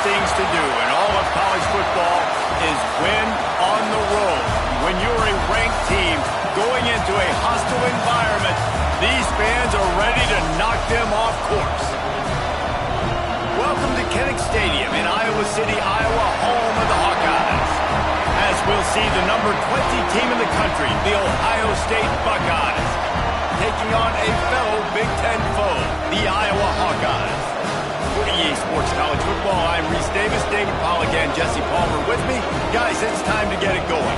things to do in all of college football is win on the road. When you're a ranked team going into a hostile environment, these fans are ready to knock them off course. Welcome to Kinnick Stadium in Iowa City, Iowa, home of the Hawkeyes. As we'll see the number 20 team in the country, the Ohio State Buckeyes, taking on a fellow Big Ten foe, the Iowa Hawkeyes. For EA Sports College Football, I'm Reese Davis, David Pollack, and Jesse Palmer with me. Guys, it's time to get it going.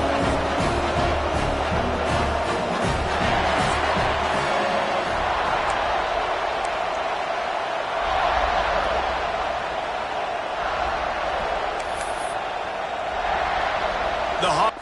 The Hawks.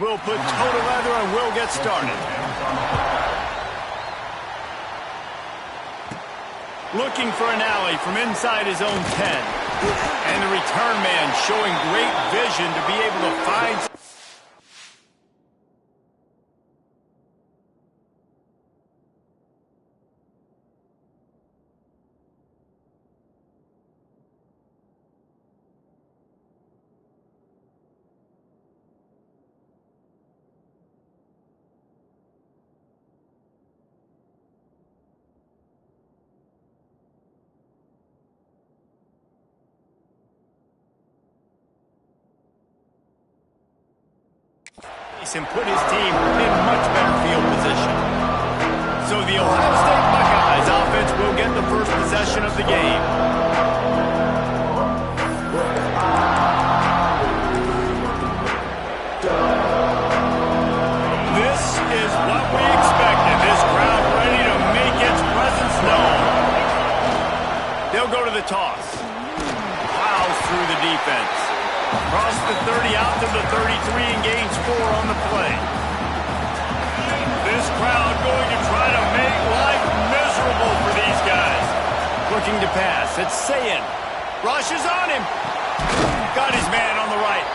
We'll put toe to leather and we'll get started. Looking for an alley from inside his own 10. And the return man showing great vision to be able to find... and put his team in much better field position. So the Ohio State Buckeyes offense will get the first possession of the game. This is what we expected. This crowd ready to make its presence known. They'll go to the toss. Plows through the defense. Across the 30 out to the 33 and gains 4 on the play. This crowd going to try to make life miserable for these guys. Looking to pass. It's Sayin. Rushes on him. Got his man on the right.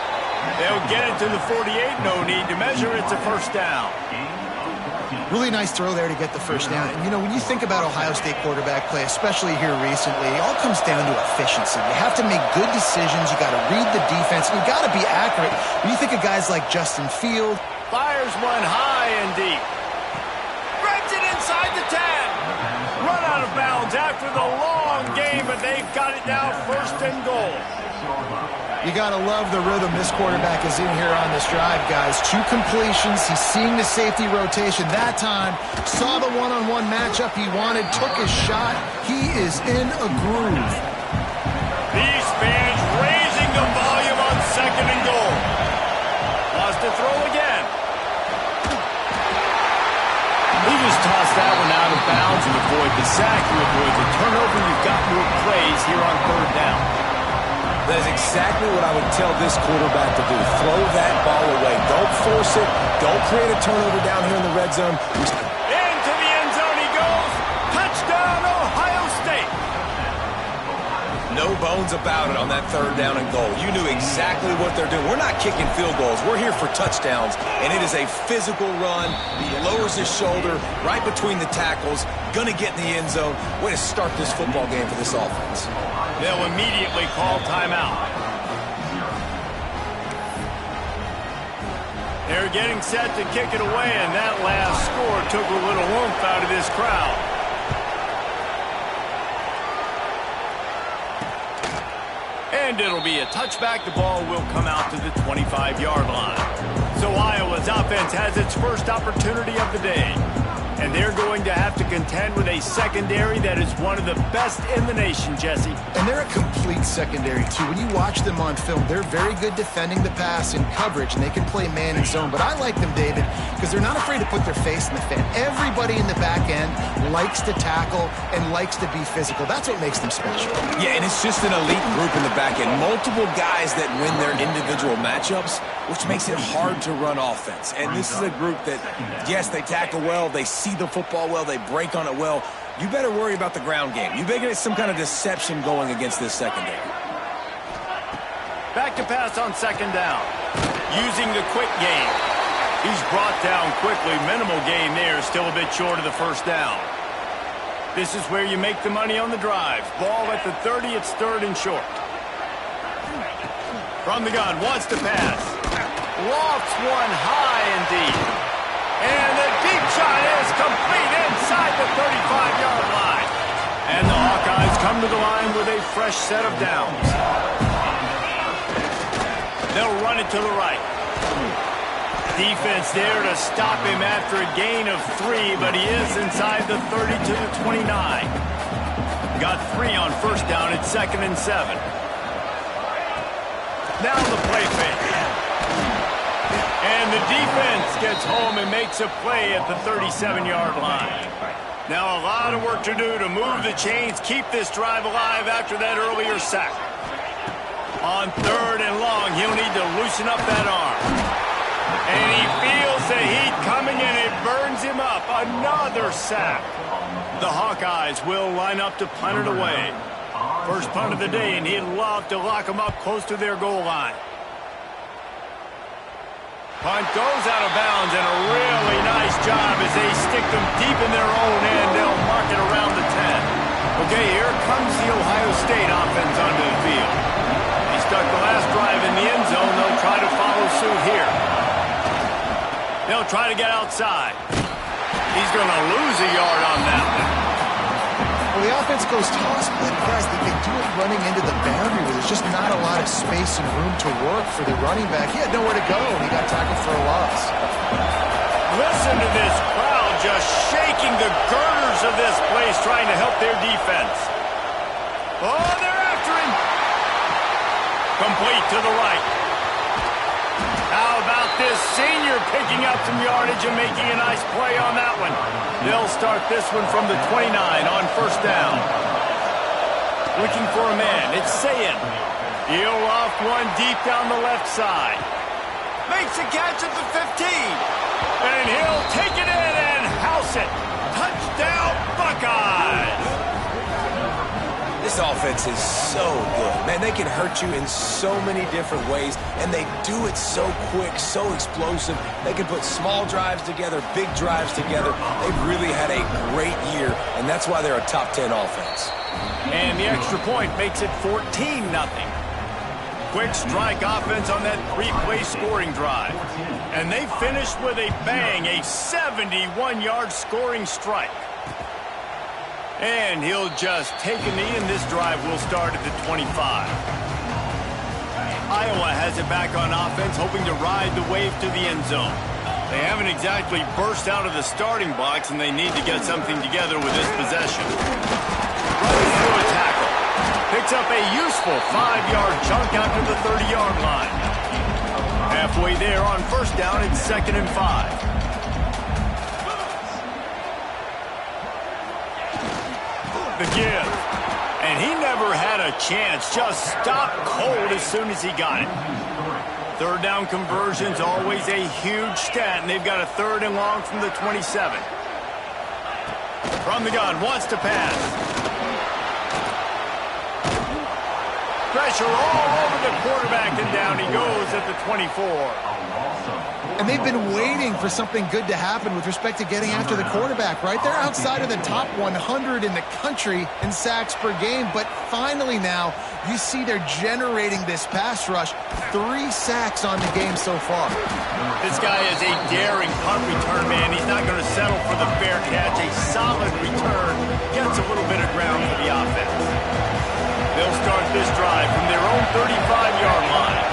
They'll get it to the 48. No need to measure. It's a first down. Really nice throw there to get the first down. And, you know, when you think about Ohio State quarterback play, especially here recently, it all comes down to efficiency. You have to make good decisions. You got to read the defense. And you got to be accurate. When you think of guys like Justin Field. Fires one high and deep. Grabs it inside the 10. Run out of bounds after the long game, but they've got it now first and goal. You got to love the rhythm this quarterback is in here on this drive, guys. 2 completions. He's seeing the safety rotation that time. Saw the one-on-one matchup he wanted. Took his shot. He is in a groove. These fans raising the volume on second and goal. Lost to throw again. He just tossed that one out of bounds and avoid the sack. You avoid the turnover. You've got more plays here on third down. That is exactly what I would tell this quarterback to do. Throw that ball away. Don't force it. Don't create a turnover down here in the red zone. Into the end zone he goes. Touchdown, Ohio State. No bones about it on that third down and goal. You knew exactly what they're doing. We're not kicking field goals. We're here for touchdowns, and it is a physical run. He lowers his shoulder right between the tackles. Going to get in the end zone. Way to start this football game for this offense. They'll immediately call timeout. They're getting set to kick it away, and that last score took a little oomph out of this crowd. And it'll be a touchback. The ball will come out to the 25-yard line. So Iowa's offense has its first opportunity of the day. And they're going to have to contend with a secondary that is one of the best in the nation, Jesse. And they're a complete secondary, too. When you watch them on film, they're very good defending the pass in coverage, and they can play man and zone. But I like them, David, because they're not afraid to put their face in the fan. Everybody in the back end likes to tackle and likes to be physical. That's what makes them special. Yeah, and it's just an elite group in the back end. Multiple guys that win their individual matchups, which makes it hard to run offense. And this is a group that, yes, they tackle well, they see the football well, they break on it well. You better worry about the ground game. You better get some kind of deception going against this secondary. Back to pass on second down. Using the quick game. He's brought down quickly. Minimal gain there. Still a bit short of the first down. This is where you make the money on the drive. Ball at the 30. It's third and short. From the gun. Wants to pass. Lofts one high and deep. And the deep shot is complete inside the 35-yard line. And the Hawkeyes come to the line with a fresh set of downs. They'll run it to the right. Defense there to stop him after a gain of 3, but he is inside the 30 to the 29. Got 3 on first down at 2nd and 7. Now the play fake. And the defense gets home and makes a play at the 37-yard line. Now a lot of work to do to move the chains, keep this drive alive after that earlier sack. On third and long, he'll need to loosen up that arm. And he feels the heat coming and it burns him up. Another sack. The Hawkeyes will line up to punt it away. First punt of the day, and he'd love to lock them up close to their goal line. Punt goes out of bounds, and a really nice job as they stick them deep in their own end. They'll mark it around the 10. Okay, here comes the Ohio State offense onto the field. He stuck the last drive in the end zone. They'll try to follow suit here. They'll try to get outside. He's going to lose a yard on that one. Well, the offense goes toss, but guys, they do it running into the boundary where there's just not a lot of space and room to work for the running back. He had nowhere to go, and he got tackled for a loss. Listen to this crowd just shaking the girders of this place, trying to help their defense. Oh, they're after him. Complete to the right. How about this senior picking up some yardage and making a nice play on that one? They'll start this one from the 29 on first down. Looking for a man. It's Sayin. He'll off one deep down the left side. Makes a catch at the 15. And he'll take it in and house it. Touchdown, Buckeyes! This offense is so good. Man, they can hurt you in so many different ways, and they do it so quick, so explosive. They can put small drives together, big drives together. They've really had a great year, and that's why they're a top 10 offense. And the extra point makes it 14-0. Quick strike offense on that three-play scoring drive. And they finished with a bang, a 71-yard scoring strike. And he'll just take a knee, and this drive will start at the 25. Iowa has it back on offense, hoping to ride the wave to the end zone. They haven't exactly burst out of the starting blocks, and they need to get something together with this possession. Runs through a tackle. Picks up a useful 5-yard chunk out to the 30-yard line. Halfway there on first down, it's 2nd and 5. The give. And he never had a chance. Just stopped cold as soon as he got it. Third down conversions, always a huge stat, and they've got a 3rd and long from the 27. From the gun, wants to pass. Pressure all over the quarterback, and down he goes at the 24. And they've been waiting for something good to happen with respect to getting after the quarterback, right? They're outside of the top 100 in the country in sacks per game, but finally now you see they're generating this pass rush. 3 sacks on the game so far. This guy is a daring punt return man. He's not going to settle for the fair catch. A solid return gets a little bit of ground for the offense. They'll start this drive from their own 35-yard line.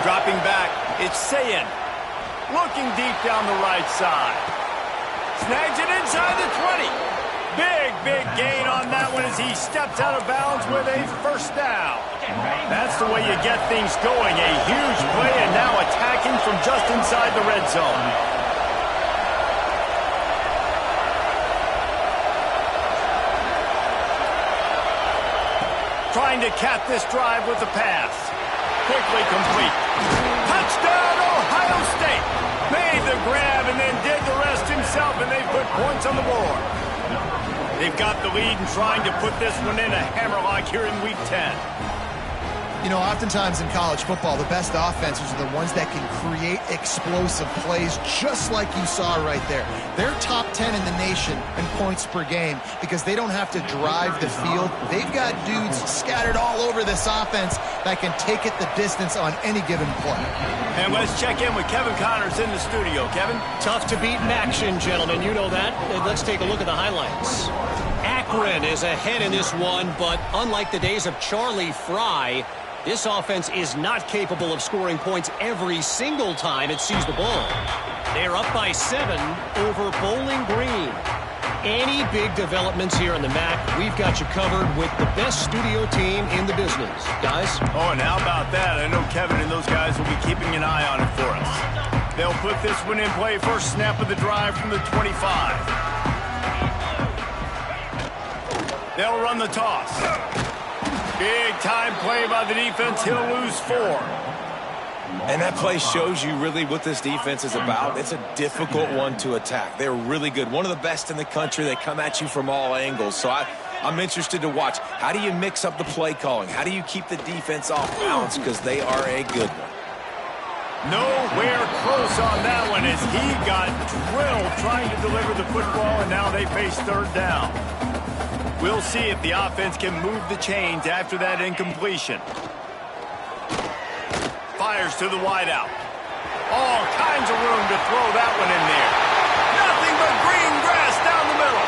Dropping back, it's Sayin. Looking deep down the right side. Snags it inside the 20. Big gain on that one as he steps out of bounds with a first down. That's the way you get things going. A huge play, and now attacking from just inside the red zone. Trying to cap this drive with the pass. Quickly complete. Touchdown, Ohio State. Made the grab and then did the rest himself, and they put points on the board. They've got the lead and trying to put this one in a hammerlock here in Week 10. You know, oftentimes in college football, the best offenses are the ones that can create explosive plays, just like you saw right there. They're top 10 in the nation in points per game because they don't have to drive the field. They've got dudes scattered all over this offense that can take it the distance on any given play. And let's check in with Kevin Connors in the studio. Kevin? Tough to beat in action, gentlemen. You know that. Let's take a look at the highlights. Akron is ahead in this one, but unlike the days of Charlie Fry, this offense is not capable of scoring points every single time it sees the ball. They're up by 7 over Bowling Green. Any big developments here on the MAC, we've got you covered with the best studio team in the business. Guys? Oh, and how about that? I know Kevin and those guys will be keeping an eye on it for us. They'll put this one in play. First snap of the drive from the 25. They'll run the toss. Big time play by the defense. He'll lose 4. And that play shows you really what this defense is about. It's a difficult one to attack. They're really good. One of the best in the country. They come at you from all angles. So I'm interested to watch. How do you mix up the play calling? How do you keep the defense off balance? Because they are a good one. Nowhere close on that one as he got drilled trying to deliver the football, and now they face 3rd down. We'll see if the offense can move the chains after that incompletion. Fires to the wideout. All kinds of room to throw that one in there. Nothing but green grass down the middle.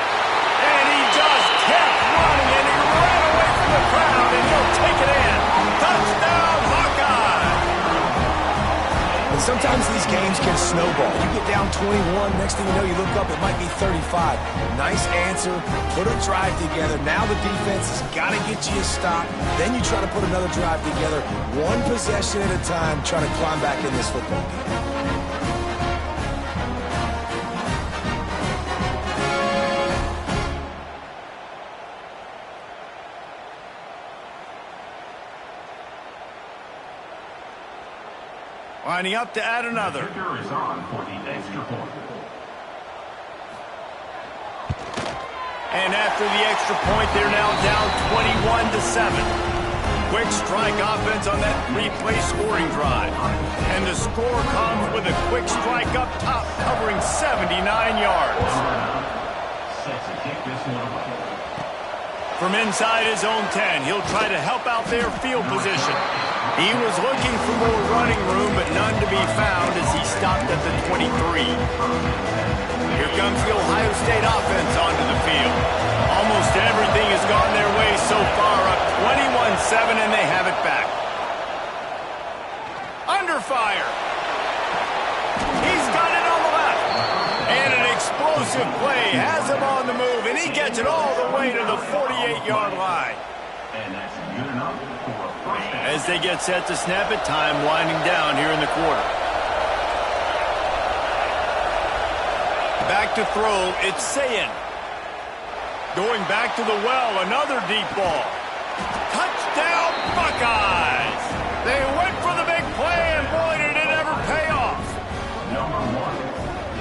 And he just kept running, and he ran away from the crowd, and he'll take it in. Touchdown, Hawkeye! And sometimes these games can snowball. You get down 21, next thing you know, you look up, it might be 35. Nice answer, put a drive together. Now the defense has got to get you a stop. Then you try to put another drive together, one possession at a time, trying to climb back in this football game. Lining up to add another. And after the extra point, they're now down 21-7. Quick strike offense on that replay scoring drive. And the score comes with a quick strike up top, covering 79 yards. From inside his own 10, he'll try to help out their field position. He was looking for more running room, but none to be found as he stopped at the 23. Here comes the Ohio State offense onto the field. Almost everything has gone their way so far, up 21-7, and they have it back. Under fire. He's got it on the left. And an explosive play has him on the move, and he gets it all the way to the 48-yard line. And that's good enough for a first down. As they get set to snap it, time winding down here in the quarter. Back to throw, it's Sayin. Going back to the well, another deep ball. Touchdown, Buckeyes! They went for the big play, and boy, did it ever pay off. Number 1,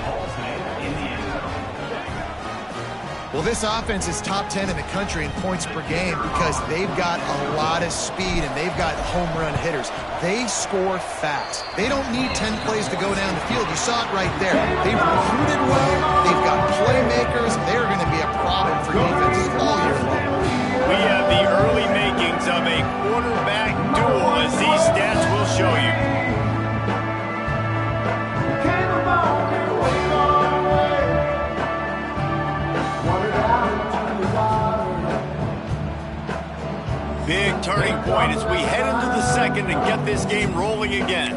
Hall's name in the end zone. Well, this offense is top 10 in the country in points per game because they've got a lot of speed and they've got home run hitters. They score fast. They don't need 10 plays to go down the field. You saw it right there. They've recruited well. They've got playmakers. They're going to be a problem for defenses all year long. We have the early makings of a quarterback duel, as these stats will show you. Big turning point as we head into the second and get this game rolling again.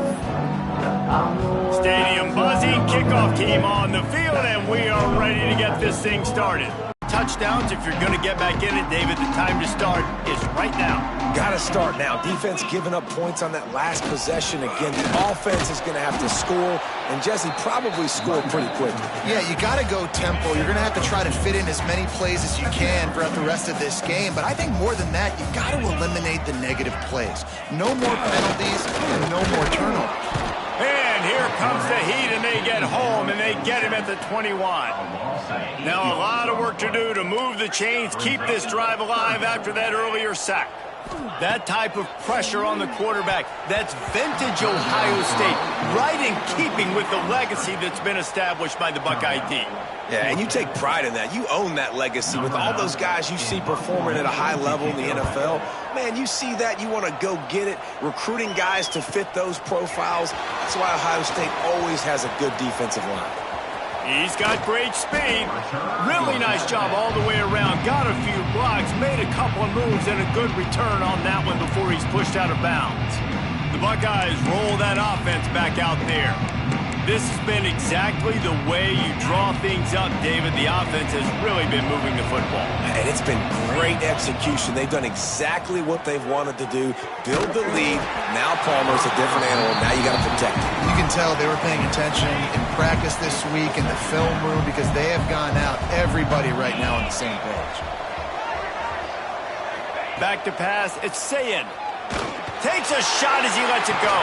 Stadium buzzing, kickoff team on the field, and we are ready to get this thing started. Touchdowns, if you're going to get back in it, David, the time to start is right now. Got to start now. Defense giving up points on that last possession. Again, the offense is going to have to score, and Jesse probably scored pretty quickly. Yeah, you got to go tempo. You're going to have to try to fit in as many plays as you can throughout the rest of this game. But I think more than that, you got to eliminate the negative plays. No more penalties and no more turnovers. And here comes the heat, and they get home, and they get him at the 21. Now a lot of work to do to move the chains, keep this drive alive after that earlier sack. That type of pressure on the quarterback, that's vintage Ohio State, right in keeping with the legacy that's been established by the Buckeye team. Yeah, and you take pride in that. You own that legacy with all those guys you see performing at a high level in the NFL. Man, you see that, you want to go get it, recruiting guys to fit those profiles. That's why Ohio State always has a good defensive line. He's got great speed. Really nice job all the way around. Got a few blocks, made a couple of moves, and a good return on that one before he's pushed out of bounds. The Buckeyes roll that offense back out there. This has been exactly the way you draw things up, David. The offense has really been moving the football. And it's been great execution. They've done exactly what they've wanted to do. Build the lead. Now Palmer's a different animal. Now you got to protect him. You can tell they were paying attention in practice this week in the film room because they have gone out, everybody right now on the same page. Back to pass. It's Sayin. Takes a shot as he lets it go.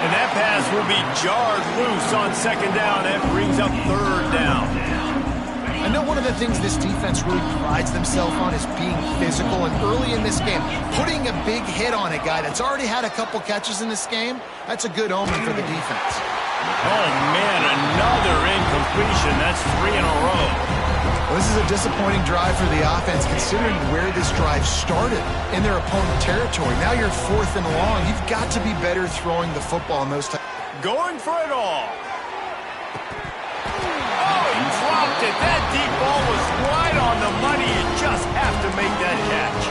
And that pass will be jarred loose on second down. That brings up third down. I know one of the things this defense really prides themselves on is being physical, and early in this game, putting a big hit on a guy that's already had a couple catches in this game, that's a good omen for the defense. Oh, man, another incompletion. That's 3 in a row. Well, this is a disappointing drive for the offense, considering where this drive started in their opponent territory. Now you're 4th and long. You've got to be better throwing the football in those times. Going for it all. Oh, he dropped it. That deep ball was right on the money. You just have to make that catch.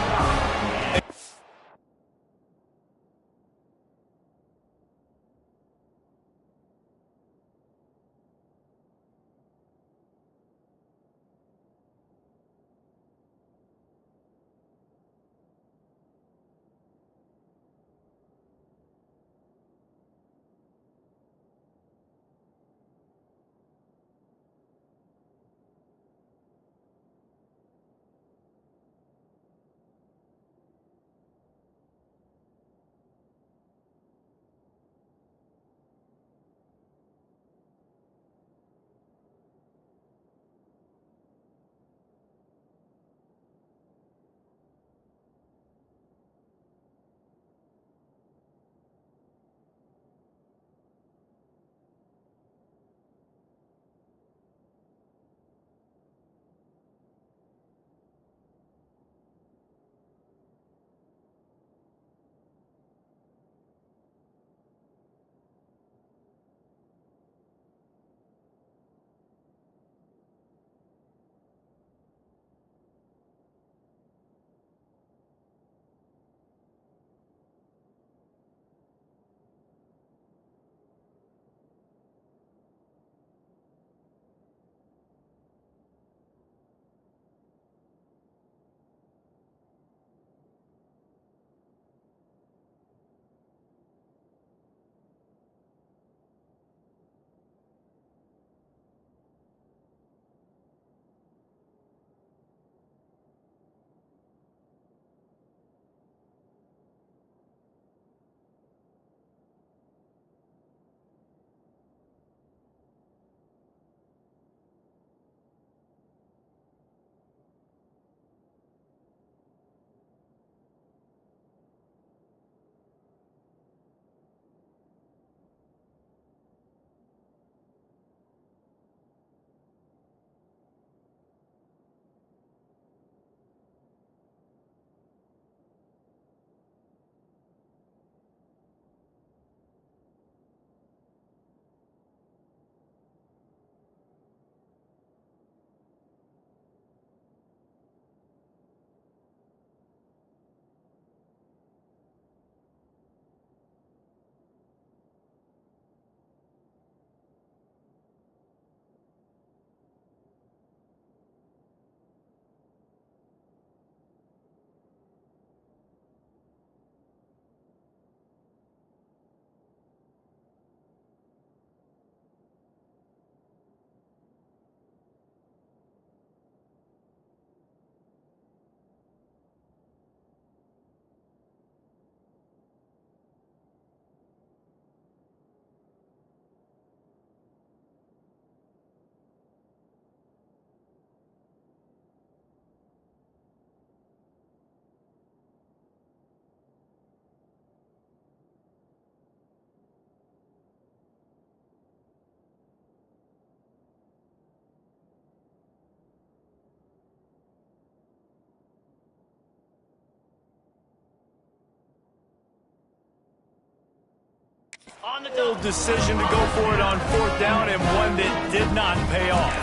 On the bold decision to go for it on 4th down, and one that did not pay off.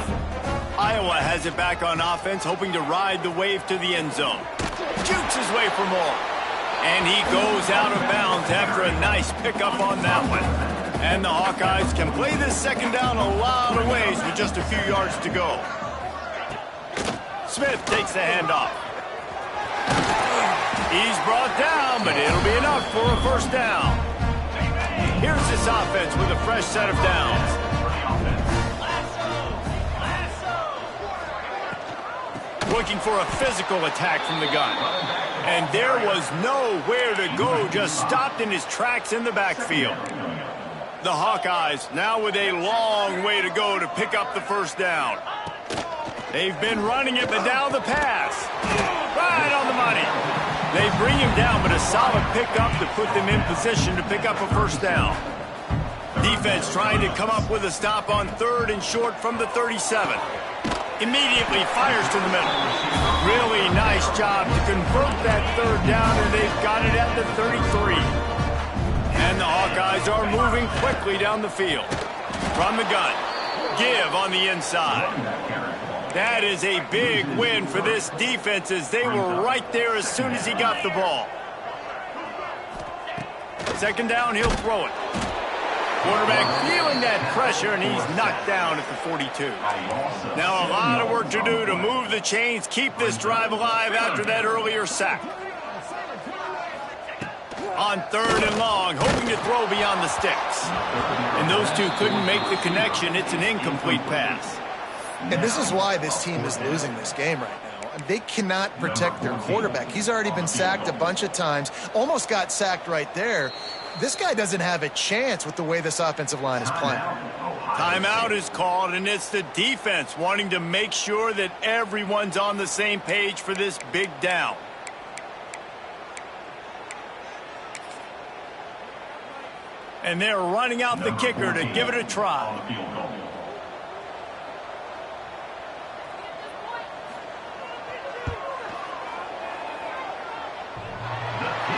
Iowa has it back on offense, hoping to ride the wave to the end zone. Jukes his way for more. And he goes out of bounds after a nice pickup on that one. And the Hawkeyes can play this second down a lot of ways with just a few yards to go. Smith takes the handoff. He's brought down, but it'll be enough for a first down. Here's this offense with a fresh set of downs. Looking for a physical attack from the gun. And there was nowhere to go, just stopped in his tracks in the backfield. The Hawkeyes now with a long way to go to pick up the first down. They've been running it, but now the pass. Right on the money. They bring him down, but a solid pickup to put them in position to pick up a first down. Defense trying to come up with a stop on 3rd and short from the 37. Immediately fires to the middle. Really nice job to convert that 3rd down, and they've got it at the 33. And the Hawkeyes are moving quickly down the field. From the gun, give on the inside. That is a big win for this defense as they were right there as soon as he got the ball. 2nd down, he'll throw it. Quarterback feeling that pressure, and he's knocked down at the 42. Now a lot of work to do to move the chains, keep this drive alive after that earlier sack. On 3rd and long, hoping to throw beyond the sticks. And those two couldn't make the connection. It's an incomplete pass. And this is why this team is losing this game right now. They cannot protect their quarterback. He's already been sacked a bunch of times, almost got sacked right there. This guy doesn't have a chance with the way this offensive line is playing. Timeout is called, and it's the defense wanting to make sure that everyone's on the same page for this big down. And they're running out the kicker to give it a try.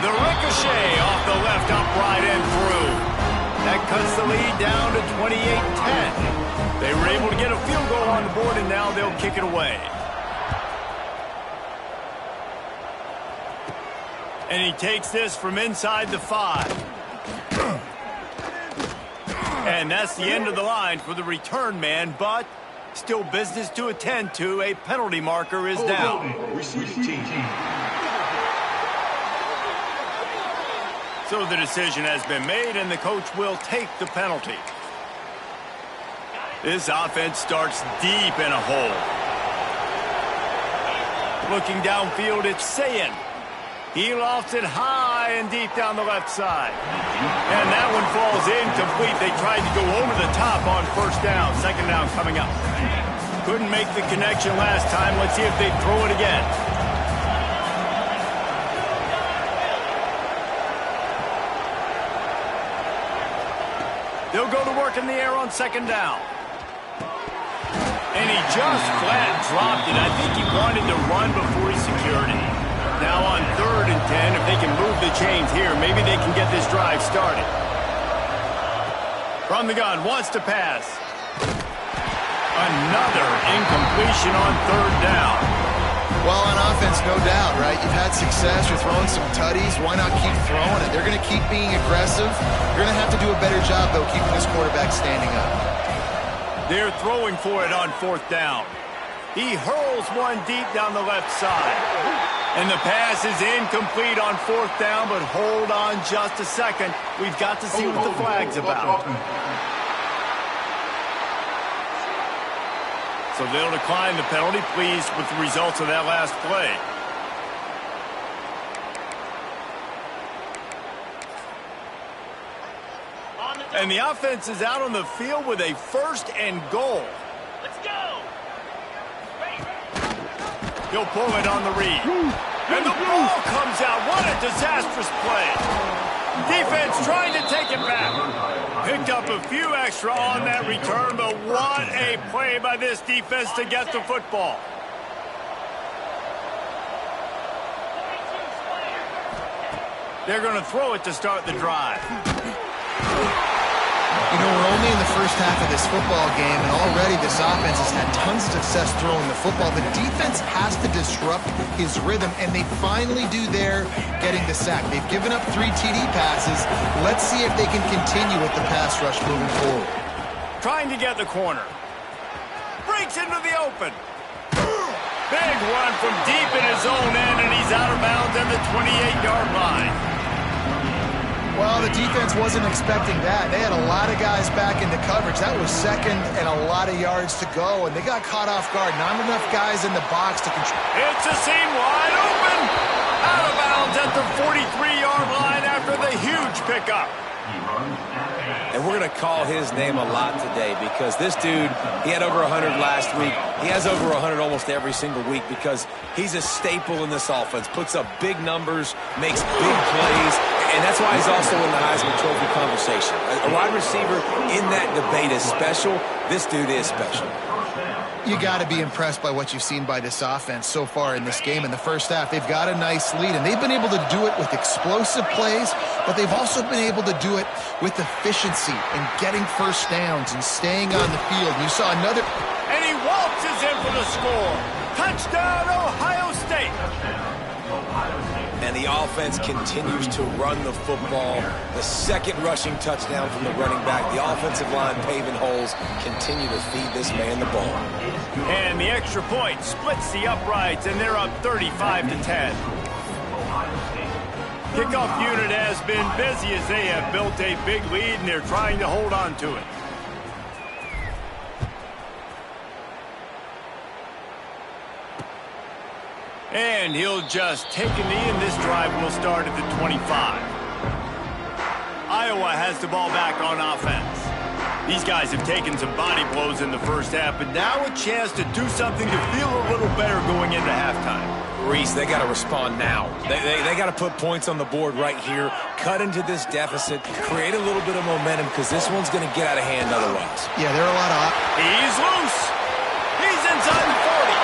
The ricochet off the left upright and through. That cuts the lead down to 28-10. They were able to get a field goal on the board, and now they'll kick it away. And he takes this from inside the 5. And that's the end of the line for the return man, but still business to attend to. A penalty marker is down. So the decision has been made, and the coach will take the penalty. This offense starts deep in a hole. Looking downfield, it's Sayin. He lofts it high and deep down the left side. And that one falls incomplete. They tried to go over the top on 1st down. 2nd down coming up. Couldn't make the connection last time. Let's see if they throw it again. They'll go to work in the air on 2nd down. And he just flat dropped it. I think he wanted to run before he secured it. Now on 3rd and 10, if they can move the chains here, maybe they can get this drive started. From the gun, wants to pass. Another incompletion on 3rd down. Well, on offense, no doubt, right? You've had success. You're throwing some tutties. Why not keep throwing it? They're going to keep being aggressive. You're going to have to do a better job, though, keeping this quarterback standing up. They're throwing for it on 4th down. He hurls one deep down the left side. And the pass is incomplete on 4th down, but hold on just a second. We've got to see what the flag's about. So they'll decline the penalty, pleased with the results of that last play. And the offense is out on the field with a 1st and goal. Let's go! He'll pull it on the read. And the ball comes out. What a disastrous play. Defense trying to take it back. Picked up a few extra on that return, but what a play by this defense to get the football. They're going to throw it to start the drive. You know, we're only in the first half of this football game, and already this offense has had tons of success throwing the football. The defense has to disrupt his rhythm, and they finally do there, getting the sack. They've given up 3 TD passes. Let's see if they can continue with the pass rush moving forward. Trying to get the corner. Breaks into the open. Big run from deep in his own end, and he's out of bounds at the 28-yard line. Well, the defense wasn't expecting that. They had a lot of guys back into coverage. That was second and a lot of yards to go, and they got caught off guard. Not enough guys in the box to control. It's a seam wide open. Out of bounds at the 43-yard line after the huge pickup. And we're going to call his name a lot today because this dude, he had over 100 last week. He has over 100 almost every single week because he's a staple in this offense. Puts up big numbers, makes big plays, and that's why he's also in the Heisman Trophy conversation. A wide receiver in that debate is special. This dude is special. You got to be impressed by what you've seen by this offense so far in this game. In the first half, they've got a nice lead, and they've been able to do it with explosive plays, but they've also been able to do it with efficiency and getting first downs and staying on the field. You saw another... And he waltzes in for the score. Touchdown, Ohio State. And the offense continues to run the football. The second rushing touchdown from the running back. The offensive line paving holes. Continue to feed this man the ball. And the extra point splits the uprights, and they're up 35-10. Kickoff unit has been busy as they have built a big lead, and they're trying to hold on to it. And he'll just take a knee, and this drive will start at the 25. Iowa has the ball back on offense. These guys have taken some body blows in the first half, but now a chance to do something to feel a little better going into halftime. Reese, they got to respond now. They got to put points on the board right here, cut into this deficit, create a little bit of momentum because this one's going to get out of hand otherwise. Yeah, there are a lot of... He's loose. He's inside the 40.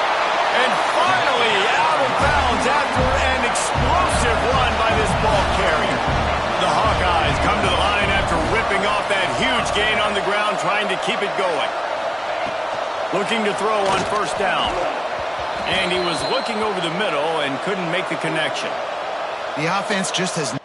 And finally out of bounds after an explosive run by this ball carrier. The Hawkeyes come to the line after ripping off that huge gain on the ground, trying to keep it going. Looking to throw on first down. And he was looking over the middle and couldn't make the connection. The offense just has...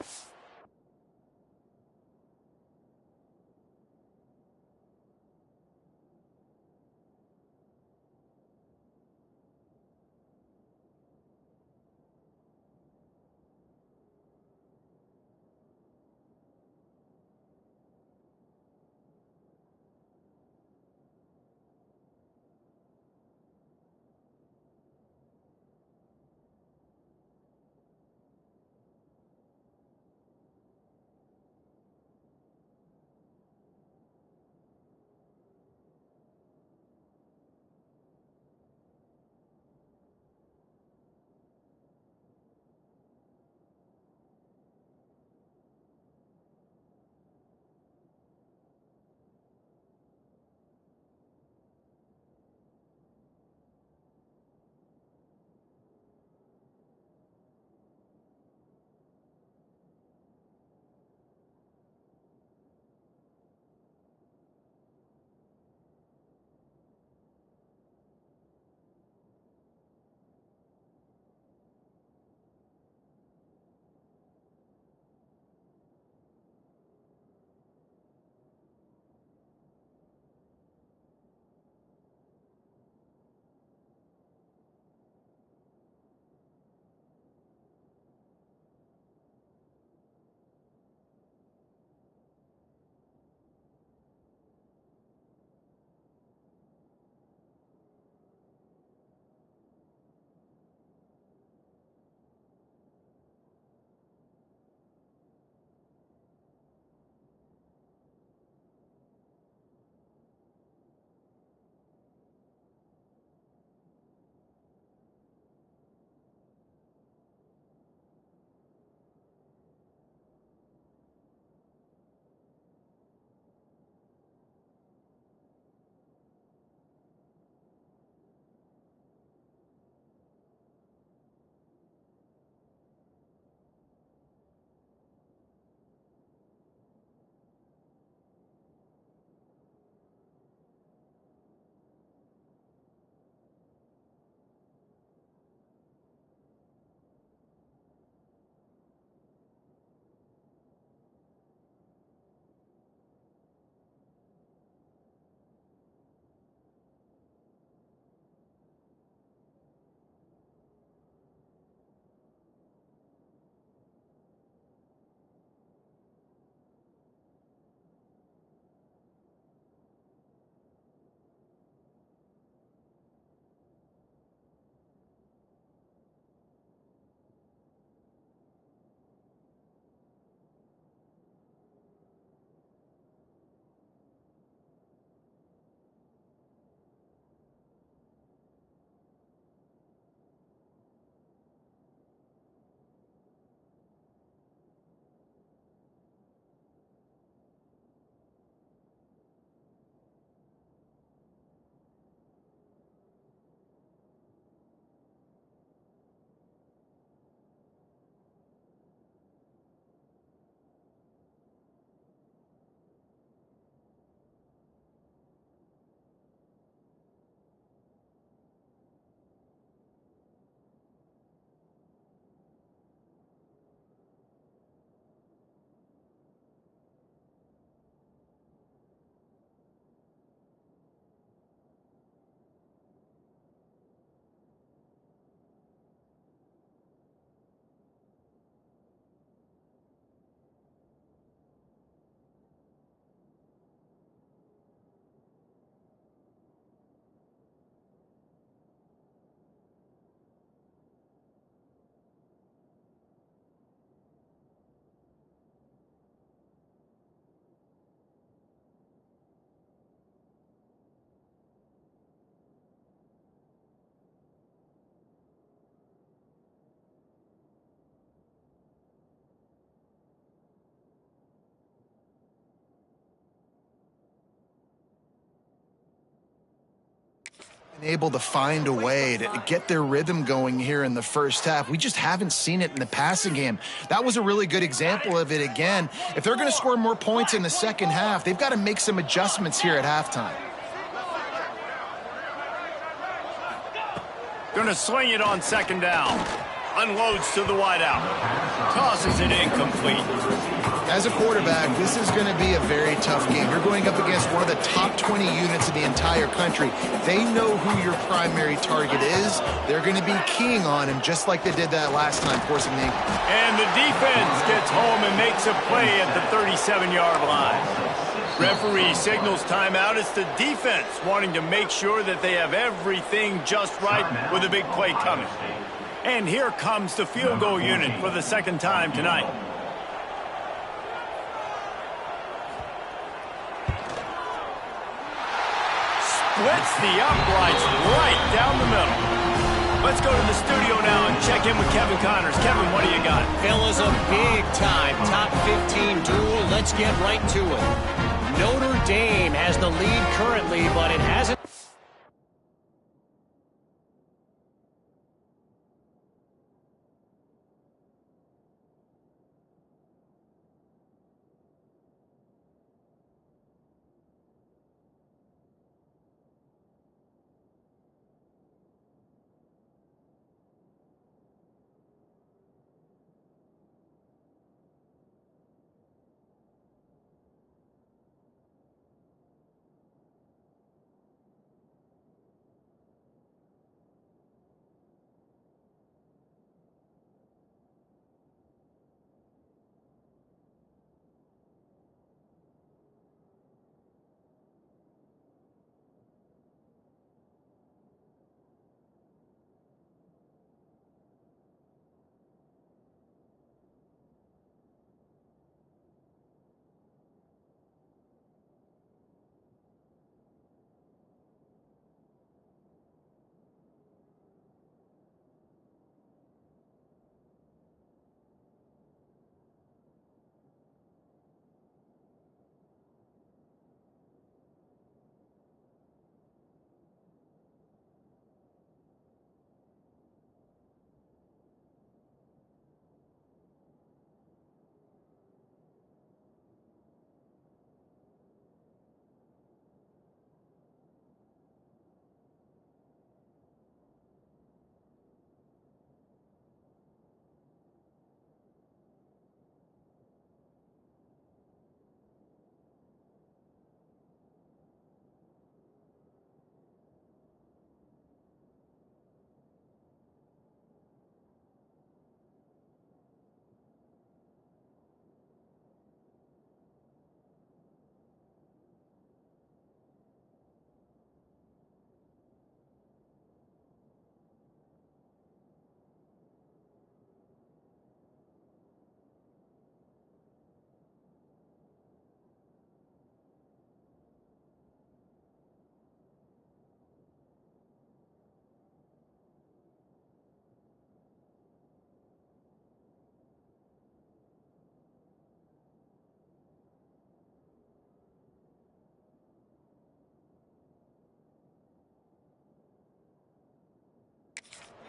able to find a way to get their rhythm going here in the first half. We just haven't seen it in the passing game. That was a really good example of it again. If they're going to score more points in the second half, they've got to make some adjustments here at halftime. Going to swing it on second down. Unloads to the wideout. Tosses it incomplete. As a quarterback, this is going to be a very tough game. You're going up against one of the top 20 units in the entire country. They know who your primary target is. They're going to be keying on him just like they did that last time, forcing the... And the defense gets home and makes a play at the 37-yard line. Referee signals timeout. It's the defense wanting to make sure that they have everything just right with a big play coming. And here comes the field goal unit for the second time tonight. Splits the uprights right down the middle. Let's go to the studio now and check in with Kevin Connors. Kevin, what do you got? Fellas, a big-time top 15 duel. Let's get right to it. Notre Dame has the lead currently, but it hasn't...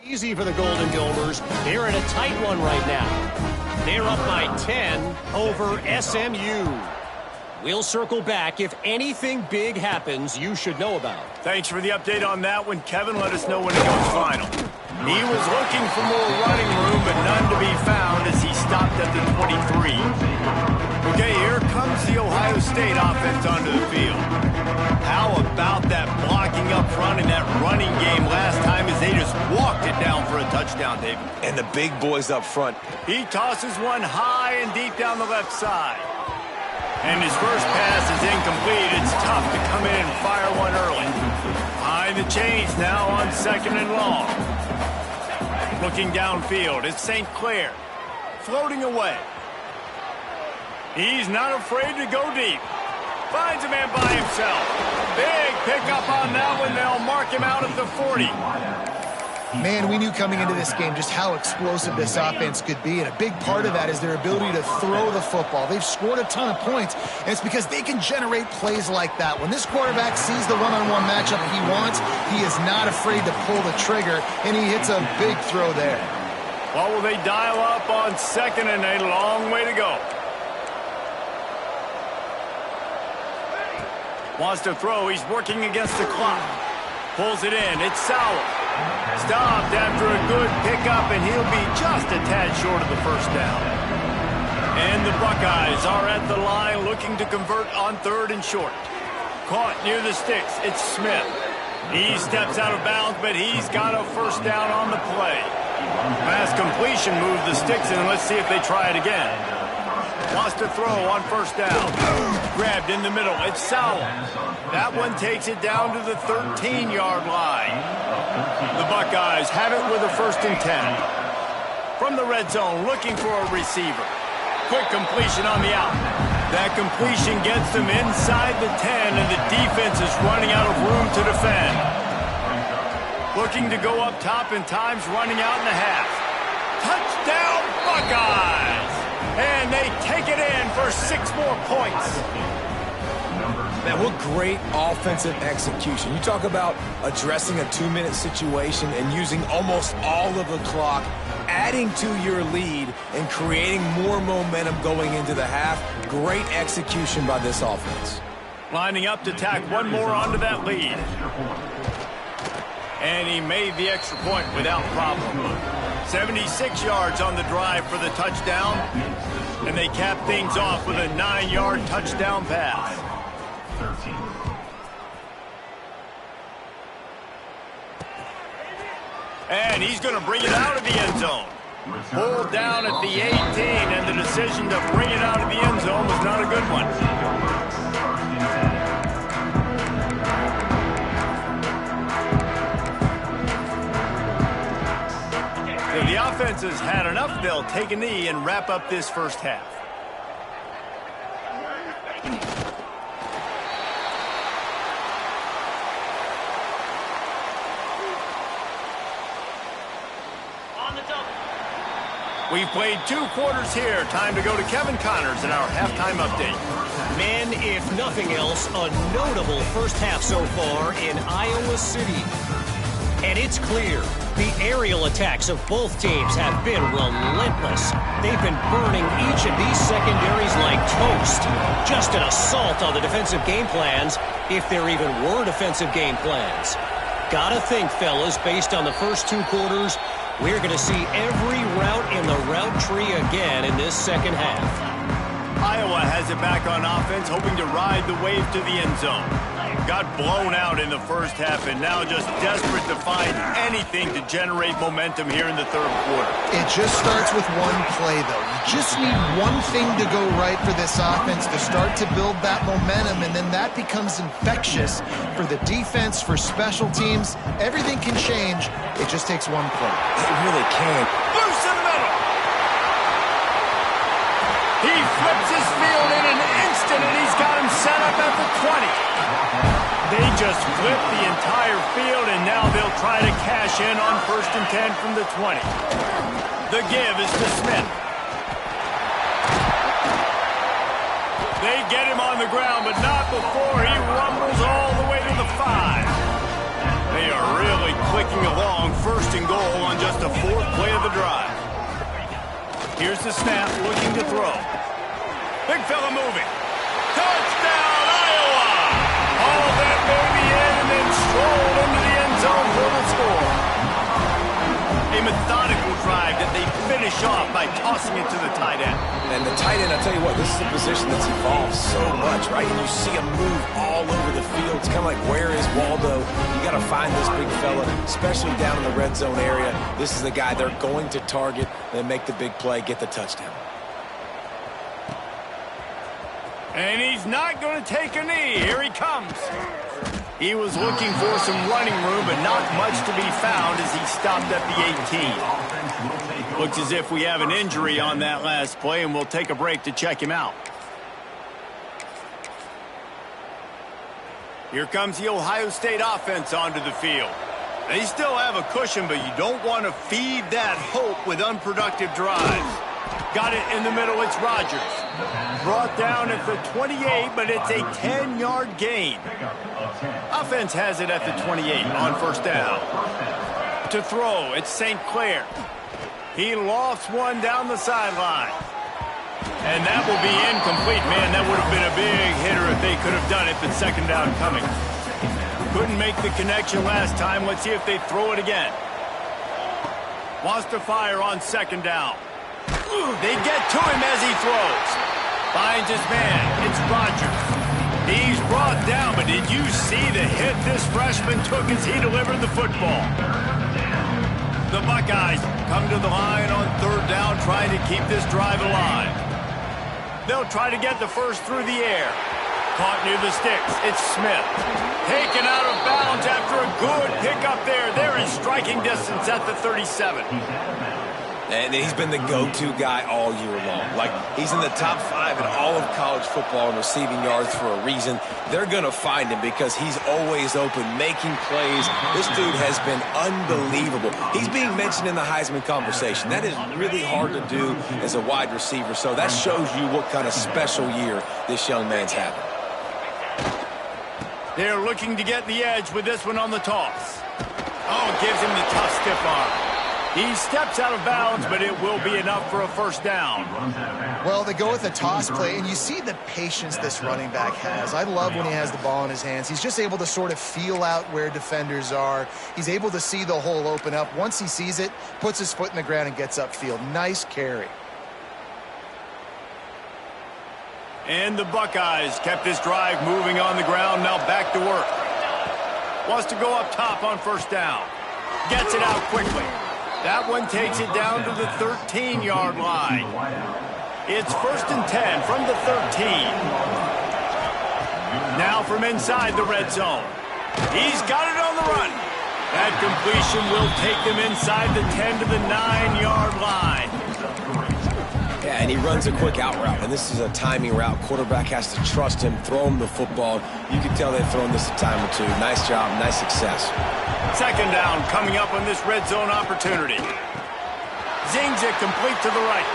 Easy for the Golden Domers. They're in a tight one right now. They're up by 10 over SMU. We'll circle back. If anything big happens, you should know about. Thanks for the update on that one, Kevin. Let us know when it goes final. He was looking for more running room, but none to be found as he stopped at the 23. Okay, here comes the Ohio State offense onto the field. How about that blocking up front in that running game last time as they just walked it down for a touchdown, David? And the big boys up front. He tosses one high and deep down the left side. And his first pass is incomplete. It's tough to come in and fire one early. Behind the chains now on second and long. Looking downfield, it's St. Clair. Floating away. He's not afraid to go deep. Finds a man by himself. Big pickup on that one. They'll mark him out at the 40. Man, we knew coming into this game just how explosive this offense could be, and a big part of that is their ability to throw the football. They've scored a ton of points, and it's because they can generate plays like that. When this quarterback sees the one-on-one matchup he wants, he is not afraid to pull the trigger, and he hits a big throw there. Well, will they dial up on 2nd and a long way to go? Wants to throw. He's working against the clock. Pulls it in. It's Sauer. Stopped after a good pickup, and he'll be just a tad short of the first down. And the Buckeyes are at the line looking to convert on 3rd and short. Caught near the sticks. It's Smith. He steps out of bounds, but he's got a first down on the play. Pass completion moves the sticks in. Let's see if they try it again. Wants to throw on 1st down. Grabbed in the middle. It's Sauer. That one takes it down to the 13-yard line. The Buckeyes have it with a 1st and 10. From the red zone, looking for a receiver. Quick completion on the out. That completion gets them inside the 10, and the defense is running out of room to defend. Looking to go up top, and time's running out in the half. Touchdown, Buckeyes! And they take it in for 6 more points. Man, what great offensive execution. You talk about addressing a 2-minute situation and using almost all of the clock, adding to your lead and creating more momentum going into the half. Great execution by this offense. Lining up to tack one more onto that lead. And he made the extra point without problem. 76 yards on the drive for the touchdown. And they cap things off with a 9-yard touchdown pass. And he's going to bring it out of the end zone. Pulled down at the 18, and the decision to bring it out of the end zone was not a good one. So the offense has had enough. They'll take a knee and wrap up this first half. We've played 2 quarters here. Time to go to Kevin Connors in our halftime update. Men, if nothing else, a notable first half so far in Iowa City. And it's clear, the aerial attacks of both teams have been relentless. They've been burning each of these secondaries like toast. Just an assault on the defensive game plans, if there even were defensive game plans. Gotta think, fellas, based on the first 2 quarters, we're going to see every route in the route tree again in this second half. Iowa has it back on offense, hoping to ride the wave to the end zone. Got blown out in the first half and now just desperate to find anything to generate momentum here in the 3rd quarter. It just starts with one play, though. You just need one thing to go right for this offense to start to build that momentum, and then that becomes infectious for the defense, for special teams. Everything can change. It just takes one play. It really can. Loose in the middle. He flips his field in an instant, and he's got him set up at the 20. They just flipped the entire field, and now they'll try to cash in on 1st and 10 from the 20. The give is to Smith. They get him on the ground, but not before he rumbles all the way to the 5. They are really clicking along, 1st and goal on just a 4th play of the drive. Here's the snap, looking to throw. Big fella moving. Touchdown, Iowa! All that baby in and then strolled into the end zone for the score. A methodical drive that they finish off by tossing it to the tight end. And the tight end, I'll tell you what, this is a position that's evolved so much, right? And you see him move all over the field. It's kind of like, where is Waldo? You got to find this big fella, especially down in the red zone area. This is the guy they're going to target and make the big play, get the touchdown. And he's not going to take a knee. Here he comes. He was looking for some running room, but not much to be found as he stopped at the 18. Looks as if we have an injury on that last play, and we'll take a break to check him out. Here comes the Ohio State offense onto the field. They still have a cushion, but you don't want to feed that hope with unproductive drives. Got it in the middle, it's Rodgers. Brought down at the 28, but it's a 10-yard gain. Offense has it at the 28 on first down. To throw, it's St. Clair. He lofts one down the sideline. And that will be incomplete. Man, that would have been a big hitter if they could have done it, but second down coming. Couldn't make the connection last time. Let's see if they throw it again. Wants to fire on second down. They get to him as he throws. Finds his man. It's Rodgers. He's brought down, but did you see the hit this freshman took as he delivered the football? The Buckeyes come to the line on third down, trying to keep this drive alive. They'll try to get the first through the air. Caught near the sticks. It's Smith. Taken out of bounds after a good pickup there. They're in striking distance at the 37. And he's been the go-to guy all year long. Like, he's in the top 5 in all of college football in receiving yards for a reason. They're going to find him because he's always open, making plays. This dude has been unbelievable. He's being mentioned in the Heisman conversation. That is really hard to do as a wide receiver, so that shows you what kind of special year this young man's having. They're looking to get the edge with this one on the toss. Oh, gives him the tough stiff arm. He steps out of bounds, but it will be enough for a first down. Well, they go with a toss play, and you see the patience this running back has. I love when he has the ball in his hands. He's just able to sort of feel out where defenders are. He's able to see the hole open up. Once he sees it, puts his foot in the ground and gets upfield. Nice carry. And the Buckeyes kept this drive moving on the ground. Now back to work. Wants to go up top on first down. Gets it out quickly. That one takes it down to the 13-yard line. It's first and 10 from the 13. Now from inside the red zone. He's got it on the run. That completion will take them inside the 10 to the 9-yard line. Yeah, and he runs a quick out route, and this is a timing route. Quarterback has to trust him, throw him the football. You can tell they've thrown this a time or two. Nice job, nice success. Second down coming up on this red zone opportunity. Zings it complete to the right.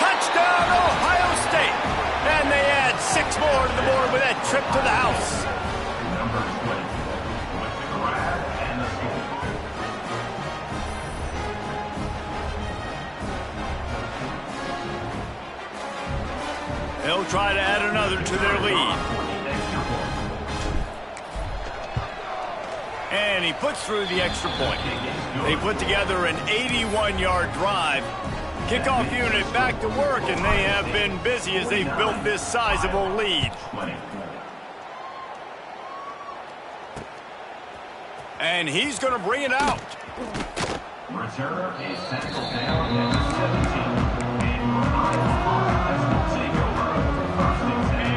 Touchdown, Ohio State! And they add 6 more to the board with that trip to the house. They'll try to add another to their lead. And he puts through the extra point. They put together an 81-yard drive. Kickoff unit back to work, and they have been busy as they've built this sizable lead. And he's going to bring it out. Returner is tackled down at the 17.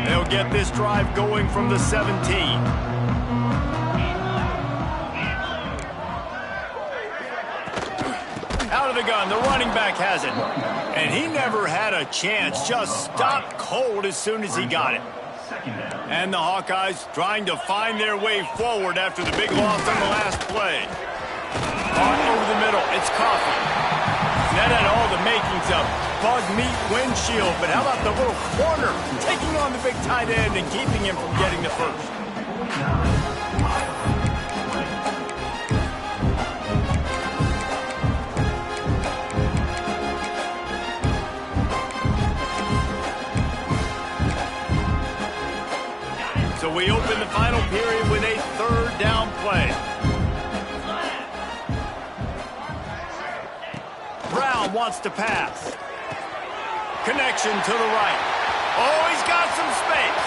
They'll get this drive going from the 17. Out of the gun, the running back has it. And he never had a chance, just stopped cold as soon as he got it. And the Hawkeyes trying to find their way forward after the big loss on the last play. Caught over the middle, it's Coffee. That had all the makings of bug meat windshield, but how about the little corner taking on the big tight end and keeping him from getting the first? So we open the final period with a third down play. Brown wants to pass. Connection to the right. Oh, he's got some space.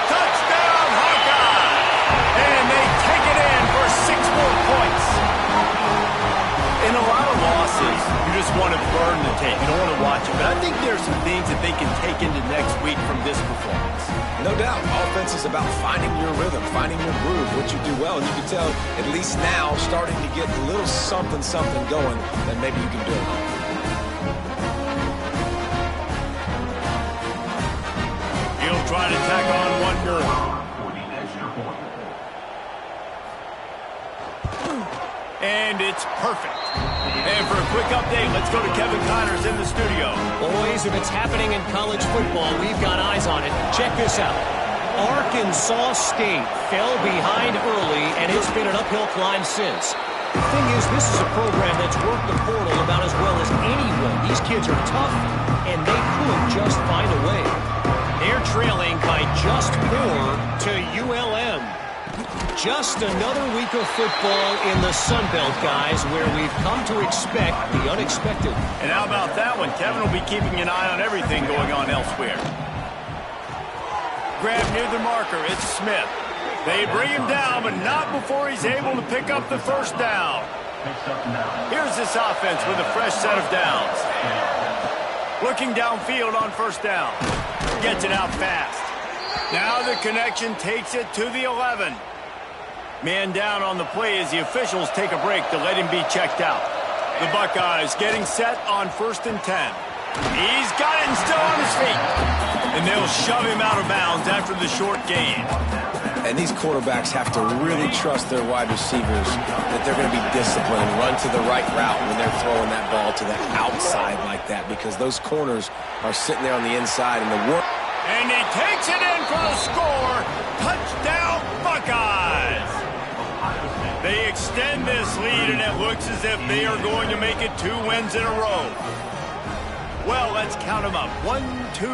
Touchdown, Hawkeye! And they take it in for 6 more points. In a lot of losses, you just want to burn the tape. You don't want to watch it. But I think there's some things that they can take into next week from this performance. No doubt. Offense is about finding your rhythm, finding your groove, what you do well. And you can tell, at least now, starting to get a little something going that maybe you can do. He'll try to tack on one more. And it's perfect. And for a quick update, let's go to Kevin Connors in the studio. Boys, if it's happening in college football, we've got eyes on it. Check this out. Arkansas State fell behind early, and it's been an uphill climb since. The thing is, this is a program that's worked the portal about as well as anyone. These kids are tough, and they could just find a way. They're trailing by just 4 to ULM. Just another week of football in the Sun Belt, guys, where we've come to expect the unexpected. And how about that one? Kevin will be keeping an eye on everything going on elsewhere. Grab near the marker. It's Smith. They bring him down, but not before he's able to pick up the first down. Here's this offense with a fresh set of downs. Looking downfield on first down. Gets it out fast. Now the connection takes it to the 11. Man down on the play as the officials take a break to let him be checked out. The Buckeyes getting set on 1st and 10. He's got it and still on his feet. And they'll shove him out of bounds after the short gain. And these quarterbacks have to really trust their wide receivers that they're going to be disciplined and run to the right route when they're throwing that ball to the outside like that, because those corners are sitting there on the inside and the work. And he takes it in for the score. Touchdown, Buckeyes. They extend this lead, and it looks as if they are going to make it 2 wins in a row. Well, let's count them up. 1, 2,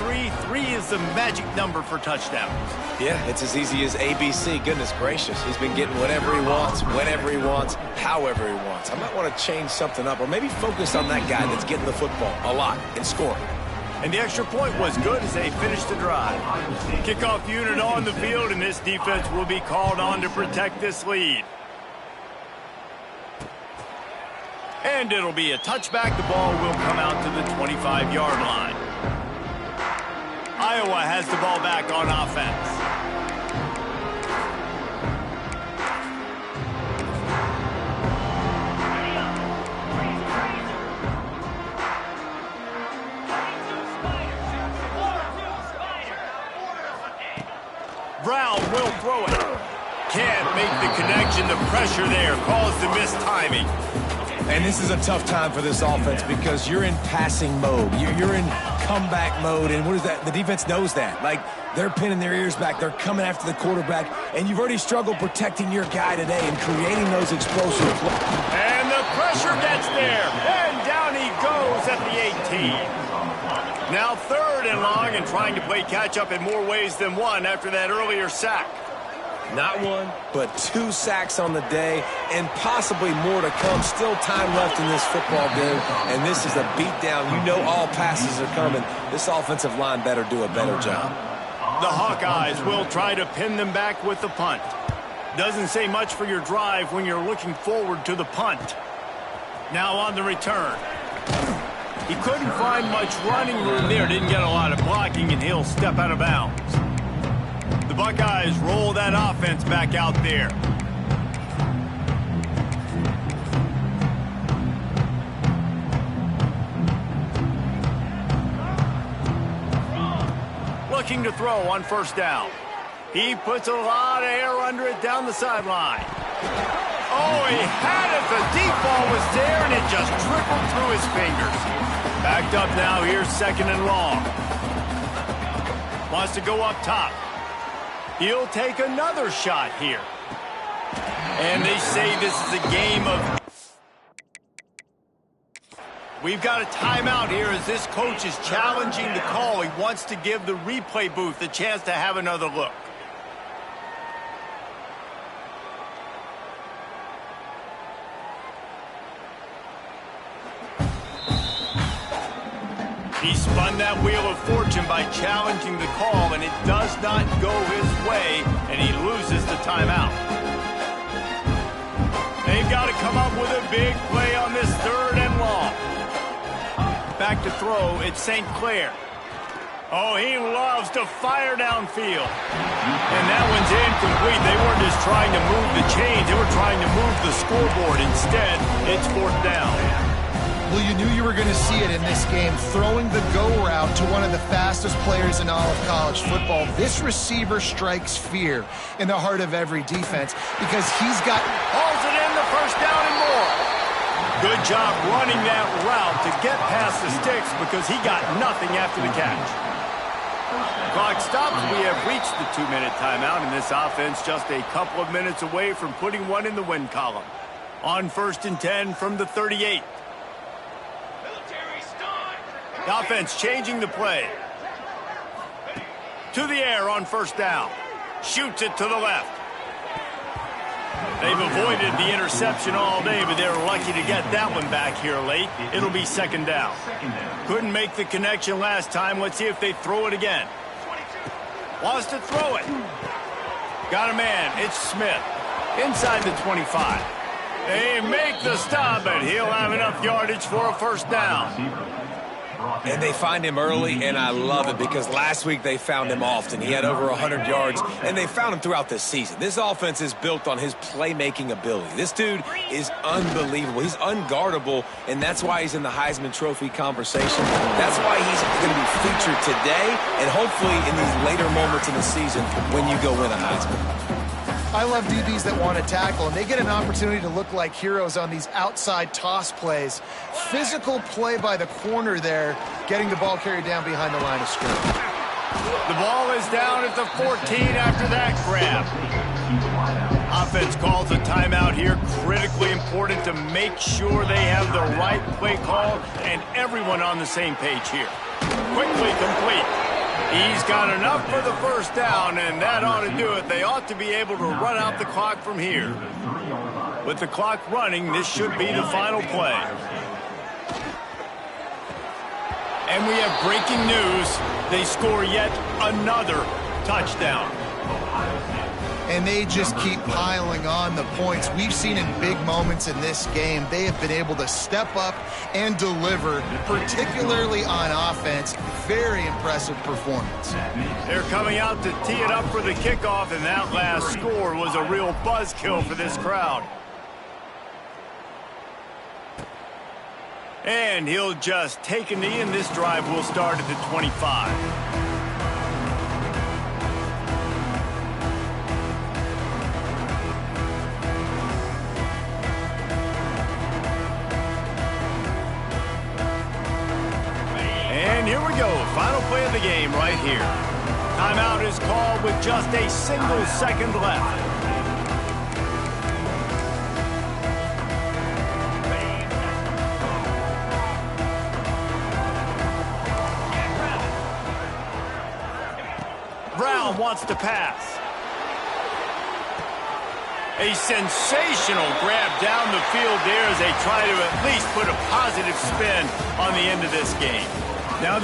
3. 3 is the magic number for touchdowns. Yeah, it's as easy as ABC. Goodness gracious. He's been getting whatever he wants, whenever he wants, however he wants. I might want to change something up or maybe focus on that guy that's getting the football a lot and scoring. And the extra point was good as they finished the drive. Kickoff unit on the field, and this defense will be called on to protect this lead. And it'll be a touchback. The ball will come out to the 25-yard line. Iowa has the ball back on offense. Brown will throw it. Can't make the connection. The pressure there caused the missed timing. And this is a tough time for this offense because you're in passing mode. You're in comeback mode, and what is that? The defense knows that. Like, they're pinning their ears back. They're coming after the quarterback, and you've already struggled protecting your guy today and creating those explosive plays. And the pressure gets there, and down he goes at the 18. Now 3rd and long, and trying to play catch-up in more ways than one after that earlier sack. Not 1, but 2 sacks on the day, and possibly more to come. Still time left in this football game, and this is a beatdown. You know all passes are coming. This offensive line better do a better job. The Hawkeyes will try to pin them back with the punt. Doesn't say much for your drive when you're looking forward to the punt. Now on the return. He couldn't find much running room there. Didn't get a lot of blocking, and he'll step out of bounds. The Buckeyes roll that offense back out there. Looking to throw on 1st down. He puts a lot of air under it down the sideline. Oh, he had it. The deep ball was there, and it just trickled through his fingers. Backed up now. Here's 2nd and long. Wants to go up top. He'll take another shot here. And they say this is a game of... We've got a timeout here as this coach is challenging the call. He wants to give the replay booth a chance to have another look. He spun that wheel of fortune by challenging the call, and it does not go his way, and he loses the timeout. They've got to come up with a big play on this 3rd and long. Back to throw, it's St. Clair. Oh, he loves to fire downfield. And that one's incomplete. They weren't just trying to move the chains, they were trying to move the scoreboard. Instead, it's 4th down. Well, you knew you were going to see it in this game, throwing the go route to one of the fastest players in all of college football. This receiver strikes fear in the heart of every defense because he's got... Hauls it in and the first down and more. Good job running that route to get past the sticks because he got nothing after the catch. Clock stops. We have reached the 2-minute timeout, and this offense just a couple of minutes away from putting one in the win column. On 1st and 10 from the 38. The offense changing the play. To the air on 1st down. Shoots it to the left. They've avoided the interception all day, but they're lucky to get that one back here late. It'll be 2nd down. Couldn't make the connection last time. Let's see if they throw it again. Wants to throw it. Got a man. It's Smith. Inside the 25. They make the stop, and he'll have enough yardage for a 1st down. And they find him early, and I love it because last week they found him often. He had over 100 yards, and they found him throughout this season. This offense is built on his playmaking ability. This dude is unbelievable. He's unguardable, and that's why he's in the Heisman Trophy conversation. That's why he's going to be featured today and hopefully in these later moments in the season when you go win a Heisman. I love DBs that want to tackle, and they get an opportunity to look like heroes on these outside toss plays. Physical play by the corner there, getting the ball carried down behind the line of scrimmage. The ball is down at the 14 after that grab. Offense calls a timeout here. Critically important to make sure they have the right play call and everyone on the same page here. Quickly complete. He's got enough for the 1st down, and that ought to do it. They ought to be able to run out the clock from here. With the clock running, this should be the final play. And we have breaking news. They score yet another touchdown. And they just keep piling on the points. We've seen in big moments in this game, they have been able to step up and deliver, particularly on offense. Very impressive performance. They're coming out to tee it up for the kickoff, and that last score was a real buzzkill for this crowd. And he'll just take a knee, and this drive will start at the 25. And here we go, final play of the game right here. Timeout is called with just a single second left. Brown wants to pass. A sensational grab down the field there as they try to at least put a positive spin on the end of this game. Now